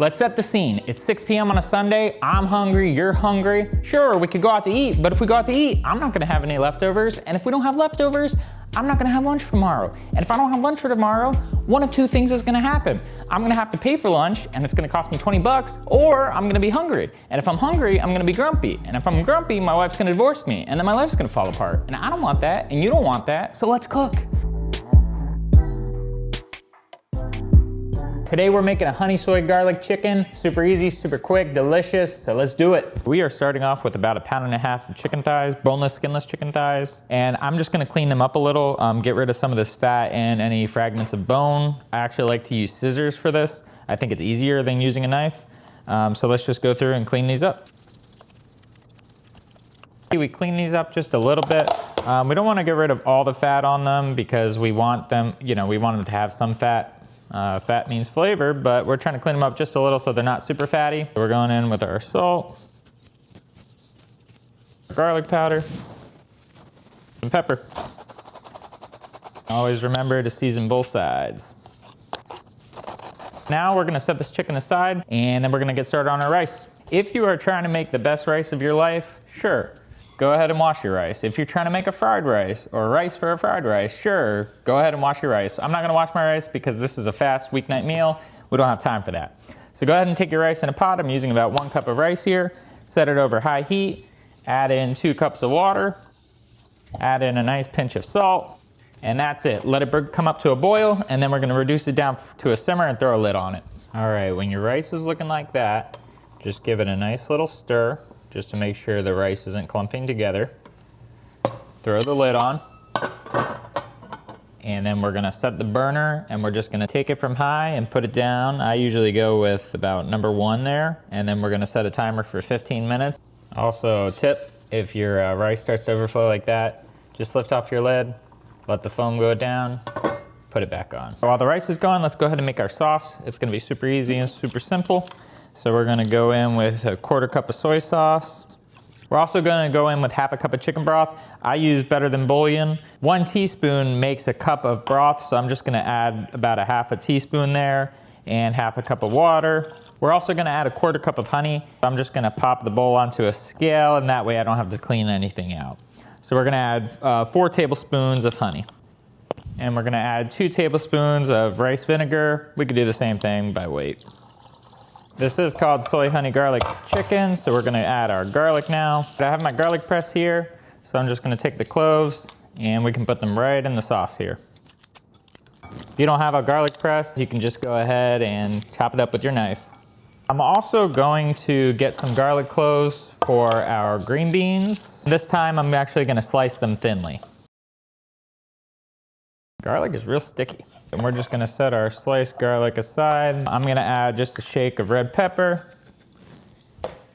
Let's set the scene. It's 6 p.m. on a Sunday. I'm hungry, you're hungry. Sure, we could go out to eat, but if we go out to eat, I'm not gonna have any leftovers. And if we don't have leftovers, I'm not gonna have lunch tomorrow. And if I don't have lunch for tomorrow, one of two things is gonna happen. I'm gonna have to pay for lunch and it's gonna cost me 20 bucks, or I'm gonna be hungry. And if I'm hungry, I'm gonna be grumpy. And if I'm grumpy, my wife's gonna divorce me and then my life's gonna fall apart. And I don't want that, and you don't want that, so let's cook. Today we're making a honey soy garlic chicken. Super easy, super quick, delicious, so let's do it. We are starting off with about 1.5 pounds of chicken thighs, boneless, skinless chicken thighs. And I'm just gonna clean them up a little, get rid of some of this fat and any fragments of bone. I actually like to use scissors for this. I think it's easier than using a knife. So let's just go through and clean these up. We clean these up just a little bit. We don't wanna get rid of all the fat on them because we want them, we want them to have some fat. Fat means flavor, but we're trying to clean them up just a little so they're not super fatty. We're going in with our salt, garlic powder, and pepper. Always remember to season both sides. Now we're gonna set this chicken aside and then we're gonna get started on our rice. If you are trying to make the best rice of your life, sure, go ahead and wash your rice. If you're trying to make a fried rice or rice for a fried rice, sure, go ahead and wash your rice. I'm not gonna wash my rice because this is a fast weeknight meal. We don't have time for that. So go ahead and take your rice in a pot. I'm using about 1 cup of rice here. Set it over high heat. Add in 2 cups of water. Add in a nice pinch of salt. And that's it. Let it come up to a boil and then we're gonna reduce it down to a simmer and throw a lid on it. All right, when your rice is looking like that, just give it a nice little stir, just to make sure the rice isn't clumping together. Throw the lid on. And then we're gonna set the burner and we're just gonna take it from high and put it down. I usually go with about number 1 there, and then we're gonna set a timer for 15 minutes. Also, tip, if your rice starts to overflow like that, just lift off your lid, let the foam go down, put it back on. While the rice is going, let's go ahead and make our sauce. It's gonna be super easy and super simple. So we're gonna go in with a 1/4 cup of soy sauce. We're also gonna go in with 1/2 cup of chicken broth. I use Better Than Bouillon. 1 teaspoon makes a cup of broth, so I'm just gonna add about 1/2 teaspoon there and 1/2 cup of water. We're also gonna add a 1/4 cup of honey. I'm just gonna pop the bowl onto a scale, and that way I don't have to clean anything out. So we're gonna add 4 tablespoons of honey. And we're gonna add 2 tablespoons of rice vinegar. We could do the same thing by weight. This is called soy honey garlic chicken, so we're gonna add our garlic now. I have my garlic press here, so I'm just gonna take the cloves and we can put them right in the sauce here. If you don't have a garlic press, you can just go ahead and chop it up with your knife. I'm also going to get some garlic cloves for our green beans. This time I'm actually gonna slice them thinly. Garlic is real sticky. And we're just gonna set our sliced garlic aside. I'm gonna add just a shake of red pepper.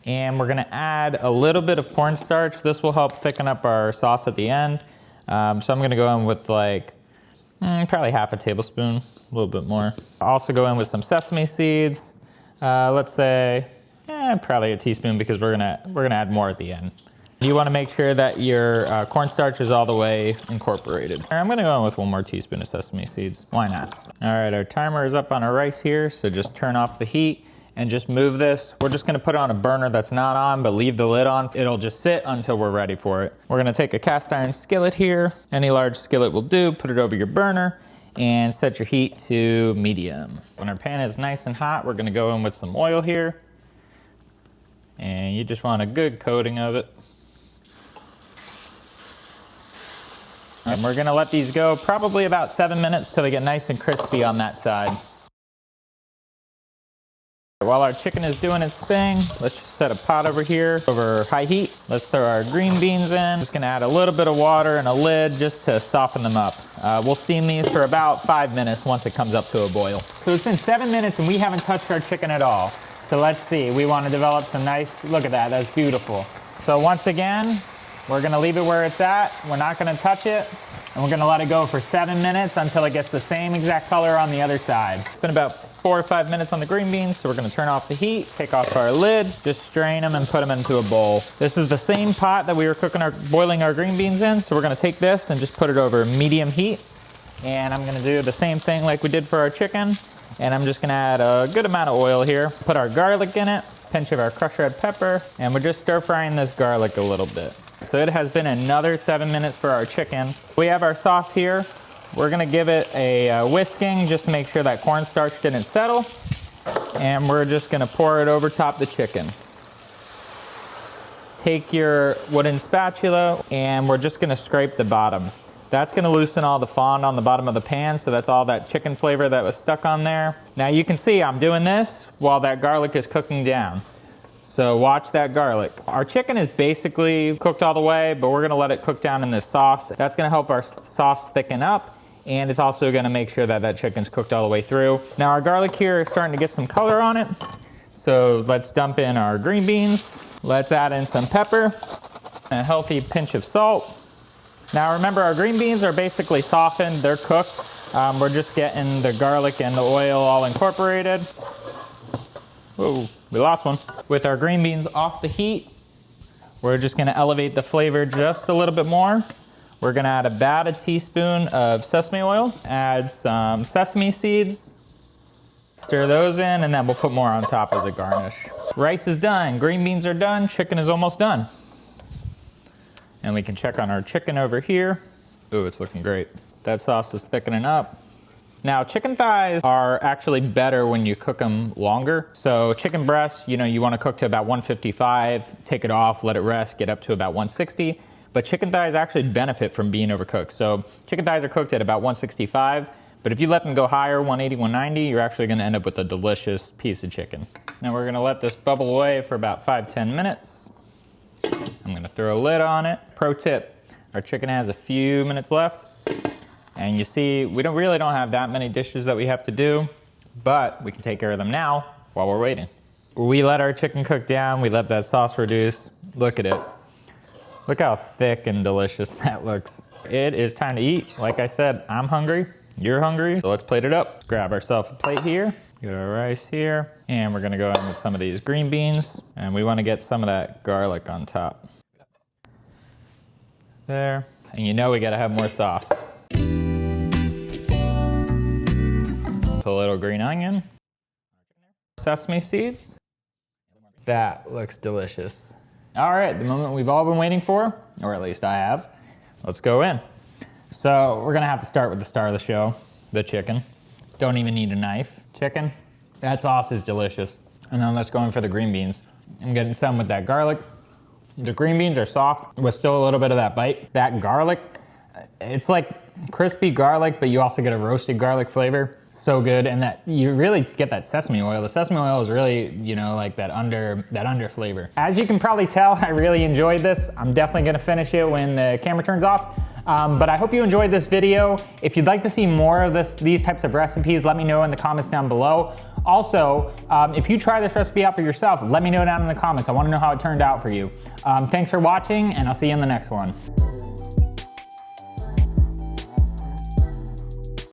And we're gonna add a little bit of cornstarch. This will help thicken up our sauce at the end. So I'm gonna go in with like, probably 1/2 tablespoon, a little bit more. I'll also go in with some sesame seeds. Let's say, probably a teaspoon because we're gonna add more at the end. You want to make sure that your cornstarch is all the way incorporated. I'm going to go in with 1 more teaspoon of sesame seeds. Why not? All right, our timer is up on our rice here, so just turn off the heat and just move this. We're just going to put it on a burner that's not on, but leave the lid on. It'll just sit until we're ready for it. We're going to take a cast iron skillet here. Any large skillet will do. Put it over your burner and set your heat to medium. When our pan is nice and hot, we're going to go in with some oil here. And you just want a good coating of it. And we're gonna let these go probably about 7 minutes till they get nice and crispy on that side. While our chicken is doing its thing, let's just set a pot over here over high heat. Let's throw our green beans in. Just gonna add a little bit of water and a lid just to soften them up. We'll steam these for about 5 minutes once it comes up to a boil. So it's been 7 minutes and we haven't touched our chicken at all. So let's see, we wanna develop some nice, look at that, that's beautiful. So once again, we're gonna leave it where it's at. We're not gonna touch it. And we're gonna let it go for 7 minutes until it gets the same exact color on the other side. It's been about 4 or 5 minutes on the green beans, so we're gonna turn off the heat, take off our lid, just strain them and put them into a bowl. This is the same pot that we were boiling our green beans in, so we're gonna take this and just put it over medium heat. And I'm gonna do the same thing like we did for our chicken. And I'm just gonna add a good amount of oil here. Put our garlic in it, pinch of our crushed red pepper, and we're just stir frying this garlic a little bit. So it has been another 7 minutes for our chicken. We have our sauce here. We're gonna give it a whisking just to make sure that cornstarch didn't settle. And we're just gonna pour it over top the chicken. Take your wooden spatula and we're just gonna scrape the bottom. That's gonna loosen all the fond on the bottom of the pan, so that's all that chicken flavor that was stuck on there. Now you can see I'm doing this while that garlic is cooking down. So watch that garlic. Our chicken is basically cooked all the way, but we're gonna let it cook down in this sauce. That's gonna help our sauce thicken up, and it's also gonna make sure that that chicken's cooked all the way through. Now our garlic here is starting to get some color on it. So let's dump in our green beans. Let's add in some pepper, a healthy pinch of salt. Now remember, our green beans are basically softened, they're cooked. We're just getting the garlic and the oil all incorporated. Whoa, we lost one. With our green beans off the heat, we're just gonna elevate the flavor just a little bit more. We're gonna add about a teaspoon of sesame oil, add some sesame seeds, stir those in, and then we'll put more on top as a garnish. Rice is done, green beans are done, chicken is almost done. And we can check on our chicken over here. Ooh, it's looking great. That sauce is thickening up. Now, chicken thighs are actually better when you cook them longer. So chicken breasts, you wanna cook to about 155, take it off, let it rest, get up to about 160. But chicken thighs actually benefit from being overcooked. So chicken thighs are cooked at about 165, but if you let them go higher, 180, 190, you're actually gonna end up with a delicious piece of chicken. Now we're gonna let this bubble away for about 5-10 minutes. I'm gonna throw a lid on it. Pro tip, our chicken has a few minutes left. And you see, we really don't have that many dishes that we have to do, but we can take care of them now while we're waiting. We let our chicken cook down, we let that sauce reduce. Look at it. Look how thick and delicious that looks. It is time to eat. Like I said, I'm hungry, you're hungry, so let's plate it up. Grab ourselves a plate here. Get our rice here, and we're gonna go in with some of these green beans, and we wanna get some of that garlic on top. There, and we gotta have more sauce. Put a little green onion, sesame seeds. That looks delicious. All right, the moment we've all been waiting for, or at least I have. Let's go in. So we're gonna have to start with the star of the show, the chicken. Don't even need a knife. Chicken, that sauce is delicious. And then let's go in for the green beans. I'm getting some with that garlic. The green beans are soft with still a little bit of that bite. That garlic, it's like crispy garlic, but you also get a roasted garlic flavor. So good, and that you really get that sesame oil. The sesame oil is really, like that under flavor. As you can probably tell, I really enjoyed this. I'm definitely gonna finish it when the camera turns off. But I hope you enjoyed this video. If you'd like to see more of these types of recipes, let me know in the comments down below. Also, if you try this recipe out for yourself, let me know down in the comments. I wanna know how it turned out for you. Thanks for watching, and I'll see you in the next one.